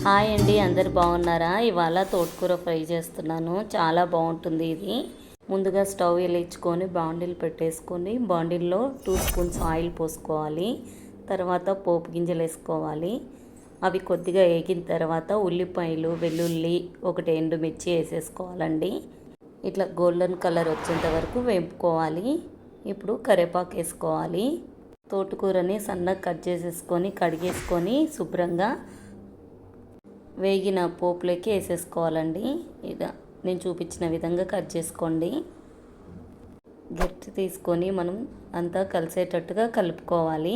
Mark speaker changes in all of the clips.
Speaker 1: Hi అండి, అందరు బాగున్నారా? ఇవాళ తోటకూర ఫ్రై చేస్తున్నాను. చాలా బాగుంటుంది ఇది. ముందుగా స్టవ్ వెలిగించుకొని బాండిల్ పెట్టేసుకొని బాండిల్లో 2 స్పూన్స్ ఆయిల్ పోసుకోవాలి. తర్వాత పోపు గింజలు వేసుకోవాలి. అవి కొద్దిగా వేగిన తర్వాత ఉల్లిపాయలు, వెల్లుల్లి, ఒకటి ఎండుమిర్చి వేసేసుకోవాలండి. ఇట్లా గోల్డెన్ కలర్ వచ్చేంత వరకు వేపుకోవాలి. ఇప్పుడు కరివేపాకు వేసుకోవాలి. తోటకూరని సన్నగా కట్ చేసేసుకొని కడిగేసుకొని శుభ్రంగా వేగిన పోపులోకి వేసేసుకోవాలండి. ఇక నేను చూపించిన విధంగా కట్ చేసుకోండి. గట్టి తీసుకొని మనం అంతా కలిసేటట్టుగా కలుపుకోవాలి.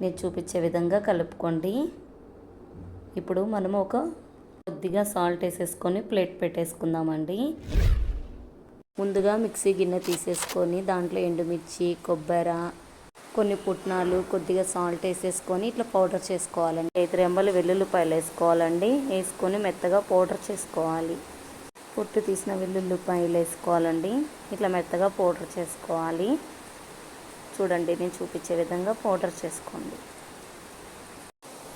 Speaker 1: నేను చూపించే విధంగా కలుపుకోండి. ఇప్పుడు మనం కొద్దిగా సాల్ట్ వేసేసుకొని ప్లేట్ పెట్టేసుకుందామండి. ముందుగా మిక్సీ గిన్నె తీసేసుకొని దాంట్లో ఎండుమిర్చి, కొబ్బరి, కొన్ని పుట్నాలు, కొద్దిగా సాల్ట్ వేసేసుకొని ఇట్లా పౌడర్ చేసుకోవాలండి. 5 రెమ్మలు వెల్లుల్లిపాయలు వేసుకోవాలండి. వేసుకొని మెత్తగా పౌడర్ చేసుకోవాలి. పొట్టు తీసిన వెల్లుల్లిపాయలు వేసుకోవాలండి. ఇట్లా మెత్తగా పౌడర్ చేసుకోవాలి. చూడండి, నేను చూపించే విధంగా పౌడర్ చేసుకోండి.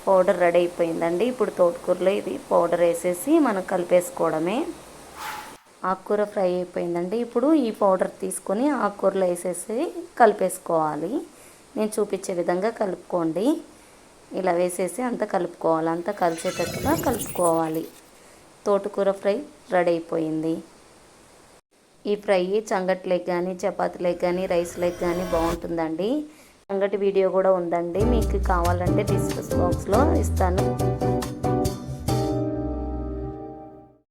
Speaker 1: పౌడర్ రెడీ అయిపోయిందండి. ఇప్పుడు తోటకూరలో ఇది పౌడర్ వేసేసి మనం కలిపేసుకోవడమే. ఆకుకూర ఫ్రై అయిపోయిందండి. ఇప్పుడు ఈ పౌడర్ తీసుకొని ఆకుకూరలో వేసేసి కలిపేసుకోవాలి. నేను చూపించే విధంగా కలుపుకోండి. ఇలా వేసేసి అంతా కలుపుకోవాలి. అంతా కలిసేటట్టుగా కలుపుకోవాలి. తోటకూర ఫ్రై రెడీ అయిపోయింది. ఈ ఫ్రై సంగట్లేకి కానీ, చపాతీలేకి కానీ, రైస్లేకి కానీ బాగుంటుందండి. సంగటి వీడియో కూడా ఉందండి. మీకు కావాలంటే డిస్క్రిప్షన్ బాక్స్లో ఇస్తాను.